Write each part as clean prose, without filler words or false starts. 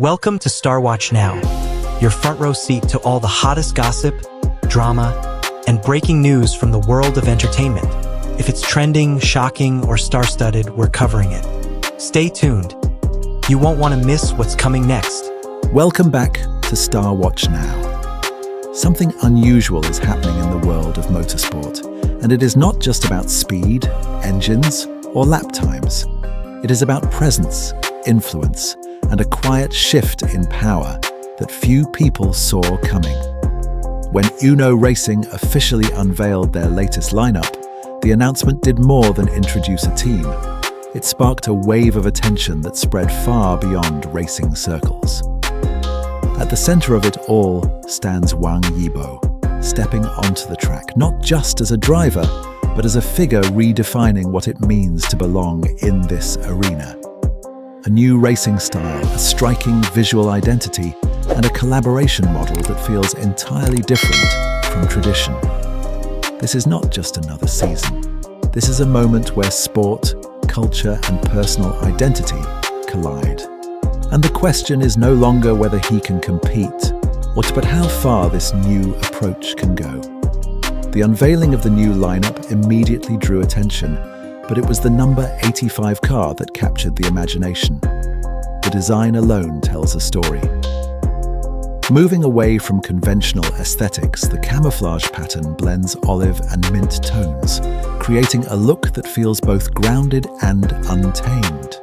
Welcome to Star Watch Now, your front row seat to all the hottest gossip, drama, and breaking news from the world of entertainment. If it's trending, shocking, or star-studded, we're covering it. Stay tuned. You won't want to miss what's coming next. Welcome back to Star Watch Now. Something unusual is happening in the world of motorsport, and it is not just about speed, engines, or lap times. It is about presence, influence, and a quiet shift in power that few people saw coming. When Uno Racing officially unveiled their latest lineup, the announcement did more than introduce a team. It sparked a wave of attention that spread far beyond racing circles. At the center of it all stands Wang Yibo, stepping onto the track, not just as a driver, but as a figure redefining what it means to belong in this arena. A new racing style, a striking visual identity, and a collaboration model that feels entirely different from tradition. This is not just another season. This is a moment where sport, culture, and personal identity collide. And the question is no longer whether he can compete, but how far this new approach can go. The unveiling of the new lineup immediately drew attention, but it was the number 85 car that captured the imagination. The design alone tells a story. Moving away from conventional aesthetics, the camouflage pattern blends olive and mint tones, creating a look that feels both grounded and untamed.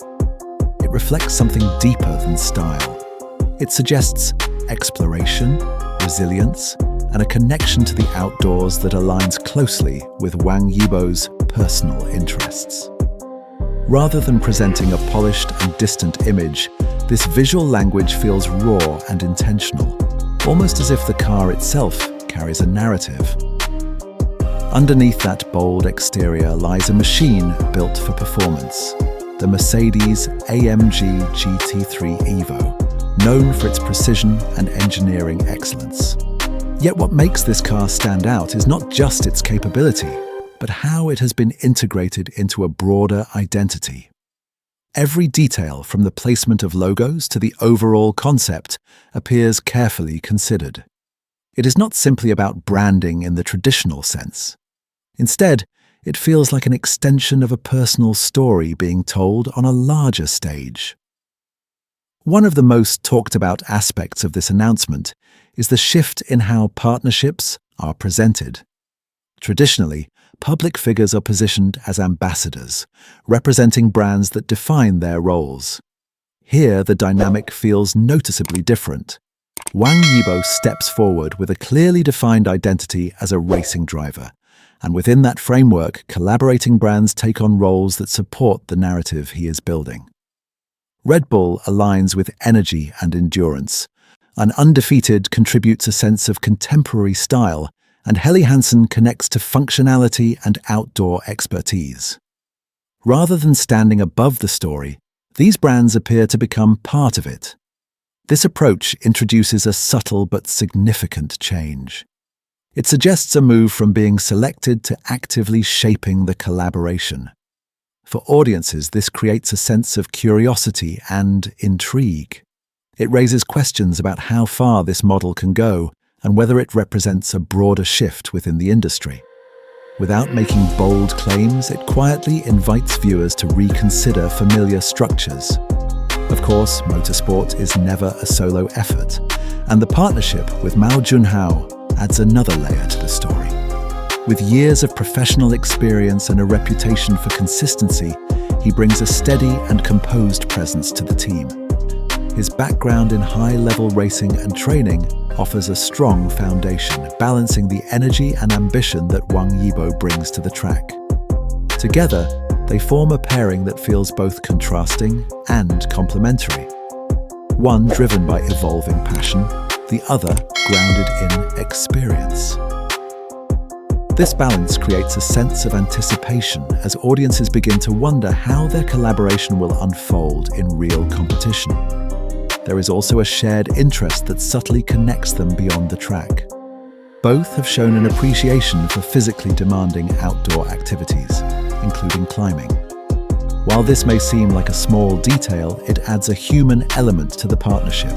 It reflects something deeper than style. It suggests exploration, resilience, and a connection to the outdoors that aligns closely with Wang Yibo's personal interests. Rather than presenting a polished and distant image, this visual language feels raw and intentional, almost as if the car itself carries a narrative. Underneath that bold exterior lies a machine built for performance, the Mercedes-AMG GT3 Evo, known for its precision and engineering excellence. Yet what makes this car stand out is not just its capability, but how it has been integrated into a broader identity. Every detail, from the placement of logos to the overall concept, appears carefully considered. It is not simply about branding in the traditional sense. Instead, it feels like an extension of a personal story being told on a larger stage. One of the most talked about aspects of this announcement is the shift in how partnerships are presented. Traditionally, public figures are positioned as ambassadors, representing brands that define their roles. Here, the dynamic feels noticeably different. Wang Yibo steps forward with a clearly defined identity as a racing driver, and within that framework, collaborating brands take on roles that support the narrative he is building. Red Bull aligns with energy and endurance. An Undefeated contributes a sense of contemporary style, and Helly Hansen connects to functionality and outdoor expertise. Rather than standing above the story, these brands appear to become part of it. This approach introduces a subtle but significant change. It suggests a move from being selected to actively shaping the collaboration. For audiences, this creates a sense of curiosity and intrigue. It raises questions about how far this model can go and whether it represents a broader shift within the industry. Without making bold claims, it quietly invites viewers to reconsider familiar structures. Of course, motorsport is never a solo effort, and the partnership with Mao Junhao adds another layer to the story. With years of professional experience and a reputation for consistency, he brings a steady and composed presence to the team. His background in high-level racing and training offers a strong foundation, balancing the energy and ambition that Wang Yibo brings to the track. Together, they form a pairing that feels both contrasting and complementary. One driven by evolving passion, the other grounded in experience. This balance creates a sense of anticipation as audiences begin to wonder how their collaboration will unfold in real competition. There is also a shared interest that subtly connects them beyond the track. Both have shown an appreciation for physically demanding outdoor activities, including climbing. While this may seem like a small detail, it adds a human element to the partnership.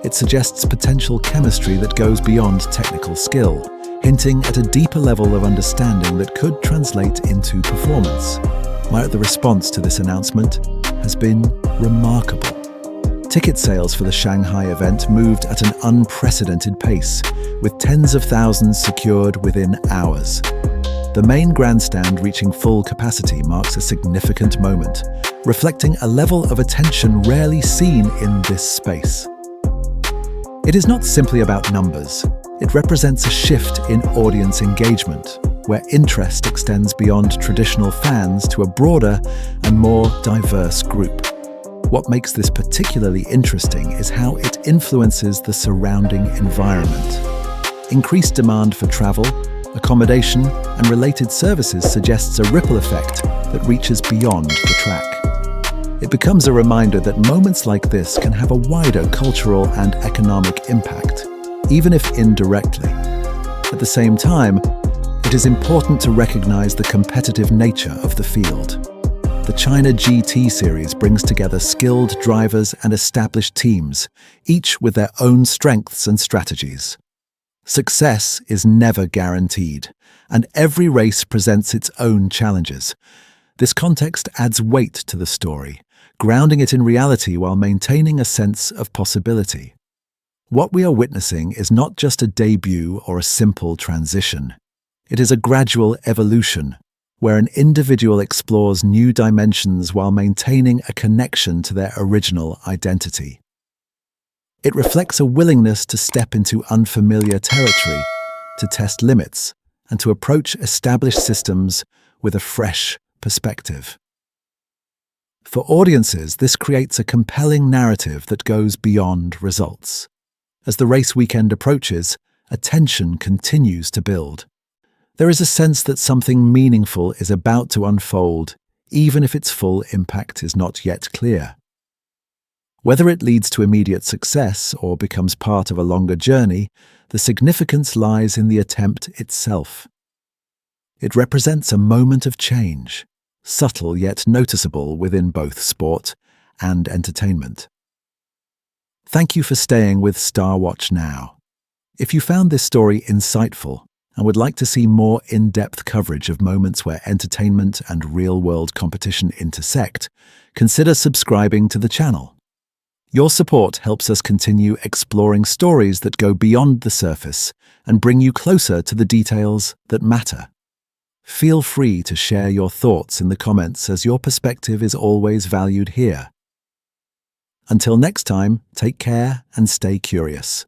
It suggests potential chemistry that goes beyond technical skill, hinting at a deeper level of understanding that could translate into performance. The response to this announcement has been remarkable. Ticket sales for the Shanghai event moved at an unprecedented pace, with tens of thousands secured within hours. The main grandstand reaching full capacity marks a significant moment, reflecting a level of attention rarely seen in this space. It is not simply about numbers. It represents a shift in audience engagement, where interest extends beyond traditional fans to a broader and more diverse group. What makes this particularly interesting is how it influences the surrounding environment. Increased demand for travel, accommodation, and related services suggests a ripple effect that reaches beyond the track. It becomes a reminder that moments like this can have a wider cultural and economic impact, even if indirectly. At the same time, it is important to recognize the competitive nature of the field. The China GT series brings together skilled drivers and established teams, each with their own strengths and strategies. Success is never guaranteed, and every race presents its own challenges. This context adds weight to the story, grounding it in reality while maintaining a sense of possibility. What we are witnessing is not just a debut or a simple transition. It is a gradual evolution, where an individual explores new dimensions while maintaining a connection to their original identity. It reflects a willingness to step into unfamiliar territory, to test limits, and to approach established systems with a fresh perspective. For audiences, this creates a compelling narrative that goes beyond results. As the race weekend approaches, attention continues to build. There is a sense that something meaningful is about to unfold, even if its full impact is not yet clear. Whether it leads to immediate success or becomes part of a longer journey, the significance lies in the attempt itself. It represents a moment of change, subtle yet noticeable within both sport and entertainment. Thank you for staying with Star Watch Now. If you found this story insightful and would like to see more in-depth coverage of moments where entertainment and real-world competition intersect, consider subscribing to the channel. Your support helps us continue exploring stories that go beyond the surface and bring you closer to the details that matter. Feel free to share your thoughts in the comments, as your perspective is always valued here. Until next time, take care and stay curious.